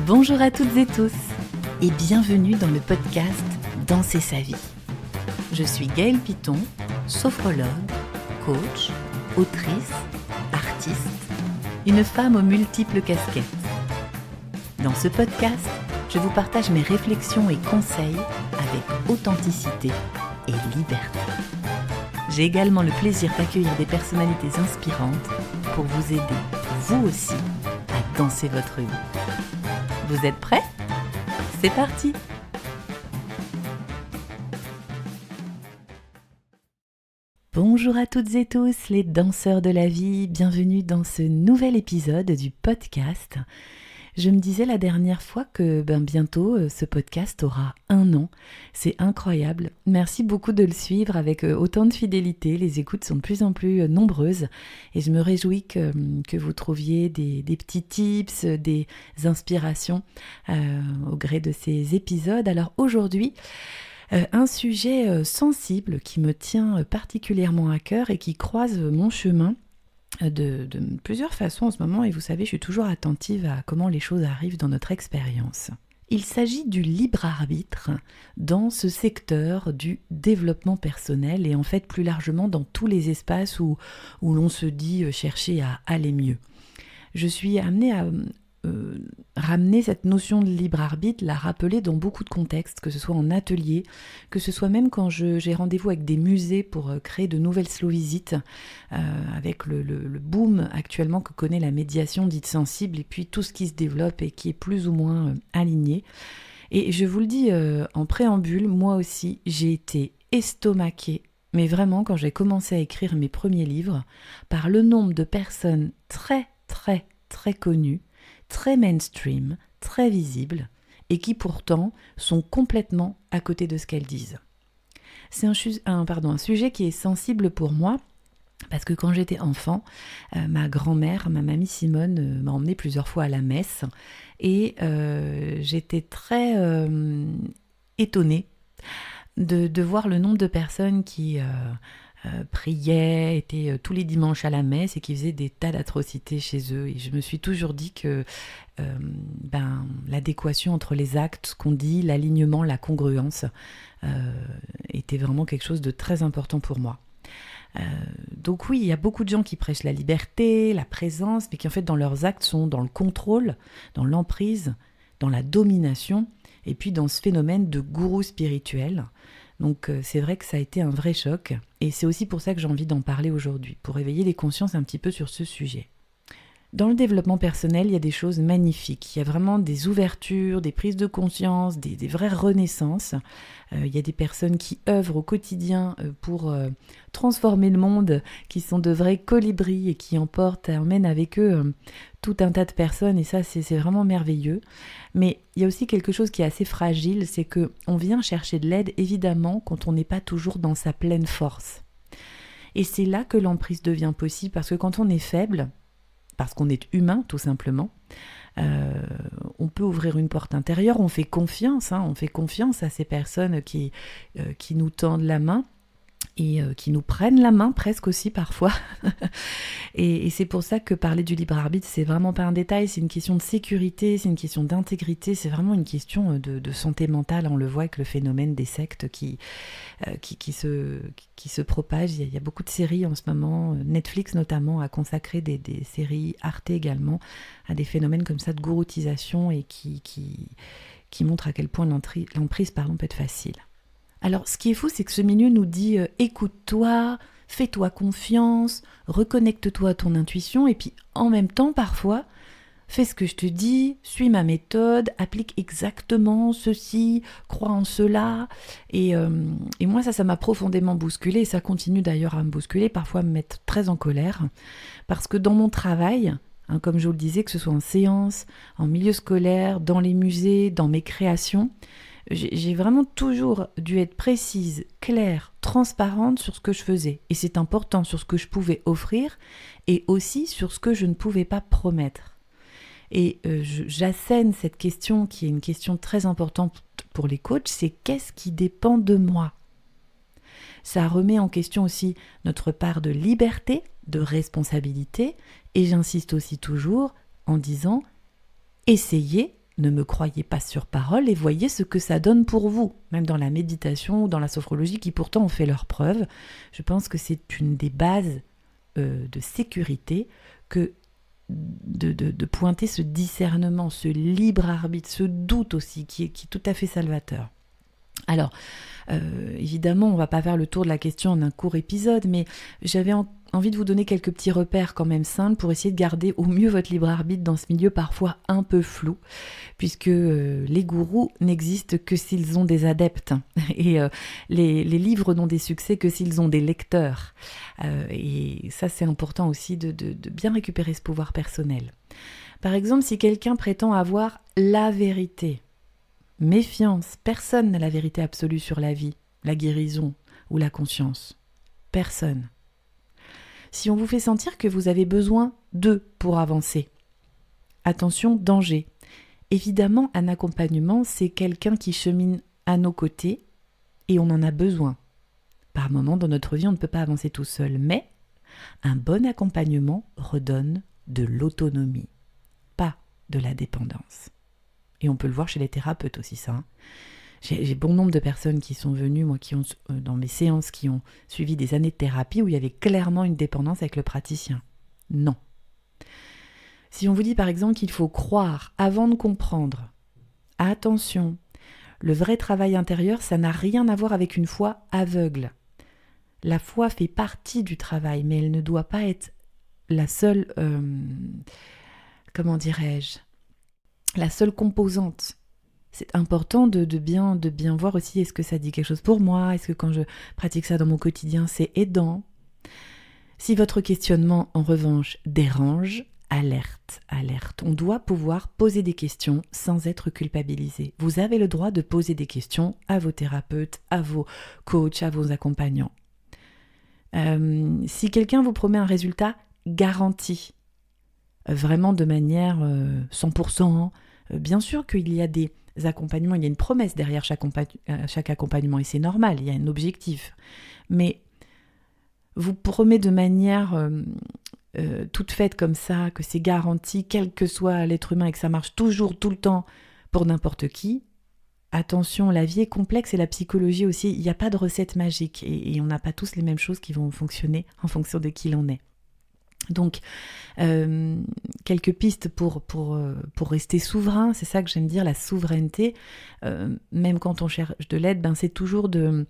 Bonjour à toutes et tous et bienvenue dans le podcast Danser sa vie. Je suis Gaëlle Piton, sophrologue, coach, autrice, artiste, une femme aux multiples casquettes. Dans ce podcast, je vous partage mes réflexions et conseils avec authenticité et liberté. J'ai également le plaisir d'accueillir des personnalités inspirantes pour vous aider, vous aussi, à danser votre vie. Vous êtes prêts ? C'est parti ! Bonjour à toutes et tous les danseurs de la vie, bienvenue dans ce nouvel épisode du podcast. Je me disais la dernière fois que bientôt ce podcast aura 1 an. C'est incroyable. Merci beaucoup de le suivre avec autant de fidélité. Les écoutes sont de plus en plus nombreuses et je me réjouis que vous trouviez des petits tips, des inspirations au gré de ces épisodes. Alors aujourd'hui, un sujet sensible qui me tient particulièrement à cœur et qui croise mon chemin de plusieurs façons en ce moment, et vous savez, je suis toujours attentive à comment les choses arrivent dans notre expérience. Il s'agit du libre arbitre dans ce secteur du développement personnel et en fait plus largement dans tous les espaces où l'on se dit chercher à aller mieux. Je suis amenée à ramener cette notion de libre arbitre, la rappeler dans beaucoup de contextes, que ce soit en atelier, que ce soit même quand j'ai rendez-vous avec des musées pour créer de nouvelles slow visites, avec le boom actuellement que connaît la médiation dite sensible et puis tout ce qui se développe et qui est plus ou moins aligné. Et je vous le dis en préambule, moi aussi j'ai été estomaquée, mais vraiment quand j'ai commencé à écrire mes premiers livres, par le nombre de personnes très très très connues, très mainstream, très visibles, et qui pourtant sont complètement à côté de ce qu'elles disent. C'est un sujet qui est sensible pour moi, parce que quand j'étais enfant, ma grand-mère, ma mamie Simone, m'a emmenée plusieurs fois à la messe, et j'étais très étonnée de voir le nombre de personnes qui priaient, étaient tous les dimanches à la messe et qui faisaient des tas d'atrocités chez eux. Et je me suis toujours dit que l'adéquation entre les actes, ce qu'on dit, l'alignement, la congruence était vraiment quelque chose de très important pour moi. Donc oui, il y a beaucoup de gens qui prêchent la liberté, la présence, mais qui en fait dans leurs actes sont dans le contrôle, dans l'emprise, dans la domination, et puis dans ce phénomène de gourou spirituel. Donc c'est vrai que ça a été un vrai choc, et c'est aussi pour ça que j'ai envie d'en parler aujourd'hui, pour éveiller les consciences un petit peu sur ce sujet. Dans le développement personnel, il y a des choses magnifiques, il y a vraiment des ouvertures, des prises de conscience, des vraies renaissances. Il y a des personnes qui œuvrent au quotidien pour transformer le monde, qui sont de vrais colibris et qui emmènent avec eux tout un tas de personnes, et ça c'est vraiment merveilleux. Mais il y a aussi quelque chose qui est assez fragile, c'est qu'on vient chercher de l'aide évidemment quand on n'est pas toujours dans sa pleine force. Et c'est là que l'emprise devient possible, parce que quand on est faible, parce qu'on est humain tout simplement, on peut ouvrir une porte intérieure, on fait confiance à ces personnes qui nous tendent la main et qui nous prennent la main presque aussi parfois. et c'est pour ça que parler du libre arbitre, c'est vraiment pas un détail, c'est une question de sécurité, c'est une question d'intégrité, c'est vraiment une question de santé mentale. On le voit avec le phénomène des sectes qui se propagent. Il y a beaucoup de séries en ce moment, Netflix notamment a consacré des séries, Arte également, à des phénomènes comme ça de gouroutisation et qui montrent à quel point l'emprise peut être facile. Alors, ce qui est fou, c'est que ce milieu nous dit écoute-toi, fais-toi confiance, reconnecte-toi à ton intuition, et puis en même temps, parfois, fais ce que je te dis, suis ma méthode, applique exactement ceci, crois en cela. Et moi, ça m'a profondément bousculée, et ça continue d'ailleurs à me bousculer, parfois à me mettre très en colère, parce que dans mon travail, comme je vous le disais, que ce soit en séance, en milieu scolaire, dans les musées, dans mes créations, j'ai vraiment toujours dû être précise, claire, transparente sur ce que je faisais. Et c'est important, sur ce que je pouvais offrir et aussi sur ce que je ne pouvais pas promettre. Et j'assène cette question qui est une question très importante pour les coachs, c'est qu'est-ce qui dépend de moi ? Ça remet en question aussi notre part de liberté, de responsabilité, et j'insiste aussi toujours en disant essayez Ne me croyez pas sur parole et voyez ce que ça donne pour vous. Même dans la méditation ou dans la sophrologie qui pourtant ont fait leurs preuves, je pense que c'est une des bases de sécurité que de pointer ce discernement, ce libre arbitre, ce doute aussi qui est tout à fait salvateur. Alors, évidemment, on ne va pas faire le tour de la question en un court épisode, mais j'avais envie de vous donner quelques petits repères quand même simples pour essayer de garder au mieux votre libre arbitre dans ce milieu parfois un peu flou, puisque les gourous n'existent que s'ils ont des adeptes, et les livres n'ont des succès que s'ils ont des lecteurs. Et ça, c'est important aussi de bien récupérer ce pouvoir personnel. Par exemple, si quelqu'un prétend avoir la vérité, méfiance, personne n'a la vérité absolue sur la vie, la guérison ou la conscience. Personne. Si on vous fait sentir que vous avez besoin d'eux pour avancer, attention, danger. Évidemment, un accompagnement, c'est quelqu'un qui chemine à nos côtés et on en a besoin. Par moments, dans notre vie, on ne peut pas avancer tout seul, mais un bon accompagnement redonne de l'autonomie, pas de la dépendance. Et on peut le voir chez les thérapeutes aussi, ça. J'ai bon nombre de personnes qui sont venues, moi, qui ont, dans mes séances, qui ont suivi des années de thérapie où il y avait clairement une dépendance avec le praticien. Non. Si on vous dit par exemple qu'il faut croire avant de comprendre, attention, le vrai travail intérieur, ça n'a rien à voir avec une foi aveugle. La foi fait partie du travail, mais elle ne doit pas être la seule, la seule composante. C'est important de bien voir aussi, est-ce que ça dit quelque chose pour moi ? Est-ce que quand je pratique ça dans mon quotidien, c'est aidant ? Si votre questionnement, en revanche, dérange, alerte. On doit pouvoir poser des questions sans être culpabilisé. Vous avez le droit de poser des questions à vos thérapeutes, à vos coachs, à vos accompagnants. Si quelqu'un vous promet un résultat garanti, vraiment de manière 100%, bien sûr qu'il y a des accompagnements, il y a une promesse derrière chaque accompagnement et c'est normal, il y a un objectif. Mais vous promet de manière toute faite comme ça, que c'est garanti, quel que soit l'être humain et que ça marche toujours, tout le temps, pour n'importe qui. Attention, la vie est complexe et la psychologie aussi, il n'y a pas de recette magique et on n'a pas tous les mêmes choses qui vont fonctionner en fonction de qui l'on est. Donc, quelques pistes pour rester souverain, c'est ça que j'aime dire, la souveraineté. Même quand on cherche de l'aide, c'est toujours de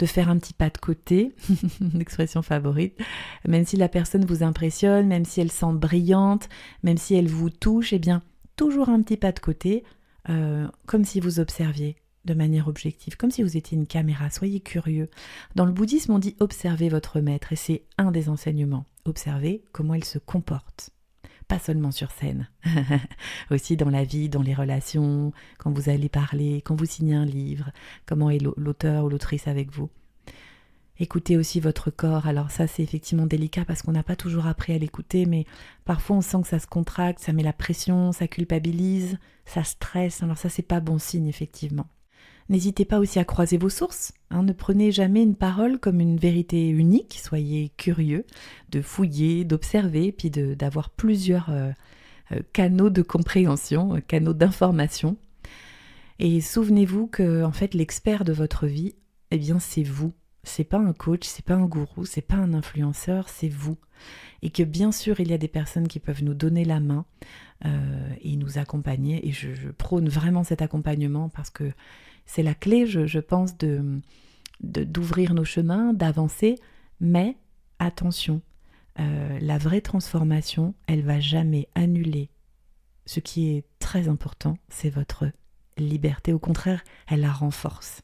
faire un petit pas de côté, une expression favorite, même si la personne vous impressionne, même si elle semble brillante, même si elle vous touche, eh bien, toujours un petit pas de côté, comme si vous observiez de manière objective, comme si vous étiez une caméra, soyez curieux. Dans le bouddhisme, on dit observez votre maître, et c'est un des enseignements. Observez comment il se comporte. Pas seulement sur scène, aussi dans la vie, dans les relations, quand vous allez parler, quand vous signez un livre, comment est l'auteur ou l'autrice avec vous. Écoutez aussi votre corps, alors ça c'est effectivement délicat parce qu'on n'a pas toujours appris à l'écouter, mais parfois on sent que ça se contracte, ça met la pression, ça culpabilise, ça stresse, alors ça c'est pas bon signe effectivement. N'hésitez pas aussi à croiser vos sources, ne prenez jamais une parole comme une vérité unique, soyez curieux de fouiller, d'observer, puis d'avoir plusieurs canaux de compréhension, canaux d'information. Et souvenez-vous que en fait l'expert de votre vie, eh bien c'est vous. C'est pas un coach, c'est pas un gourou, c'est pas un influenceur, c'est vous. Et que bien sûr il y a des personnes qui peuvent nous donner la main et nous accompagner. Et je prône vraiment cet accompagnement parce que c'est la clé, je pense, d'ouvrir nos chemins, d'avancer. Mais attention, la vraie transformation, elle va jamais annuler. Ce qui est très important, c'est votre liberté. Au contraire, elle la renforce.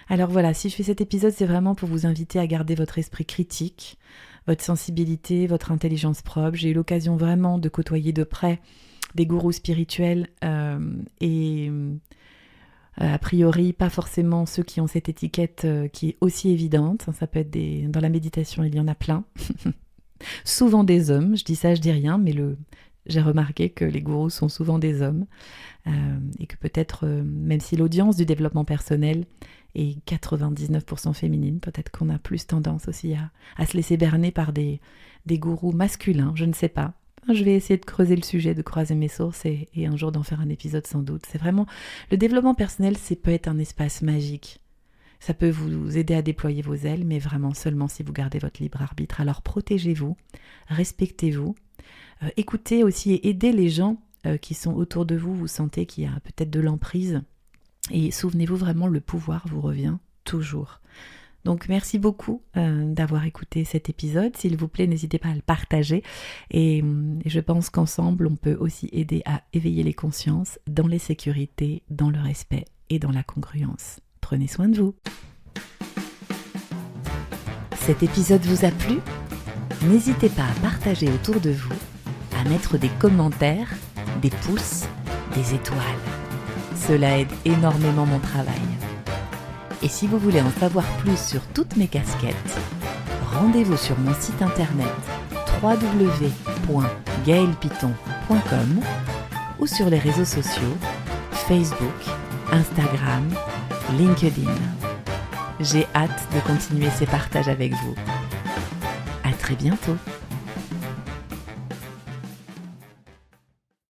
Alors voilà, si je fais cet épisode, c'est vraiment pour vous inviter à garder votre esprit critique, votre sensibilité, votre intelligence propre. J'ai eu l'occasion vraiment de côtoyer de près des gourous spirituels et a priori pas forcément ceux qui ont cette étiquette qui est aussi évidente. Ça peut être dans la méditation, il y en a plein. Souvent des hommes, je dis ça, je dis rien, mais j'ai remarqué que les gourous sont souvent des hommes et que peut-être, même si l'audience du développement personnel est 99% féminine, peut-être qu'on a plus tendance aussi à se laisser berner par des gourous masculins, je ne sais pas. Je vais essayer de creuser le sujet, de croiser mes sources et un jour d'en faire un épisode sans doute. C'est vraiment... Le développement personnel, c'est peut être un espace magique. Ça peut vous aider à déployer vos ailes, mais vraiment seulement si vous gardez votre libre arbitre. Alors protégez-vous, respectez-vous, écoutez aussi et aidez les gens qui sont autour de vous. Vous sentez qu'il y a peut-être de l'emprise. Et souvenez-vous vraiment, le pouvoir vous revient toujours. Donc merci beaucoup d'avoir écouté cet épisode. S'il vous plaît, n'hésitez pas à le partager. Et je pense qu'ensemble, on peut aussi aider à éveiller les consciences dans les sécurités, dans le respect et dans la congruence. Prenez soin de vous. Cet épisode vous a plu ? N'hésitez pas à partager autour de vous, à mettre des commentaires, des pouces, des étoiles. Cela aide énormément mon travail. Et si vous voulez en savoir plus sur toutes mes casquettes, rendez-vous sur mon site internet www.gaelpiton.com ou sur les réseaux sociaux Facebook, Instagram, LinkedIn. J'ai hâte de continuer ces partages avec vous. À très bientôt.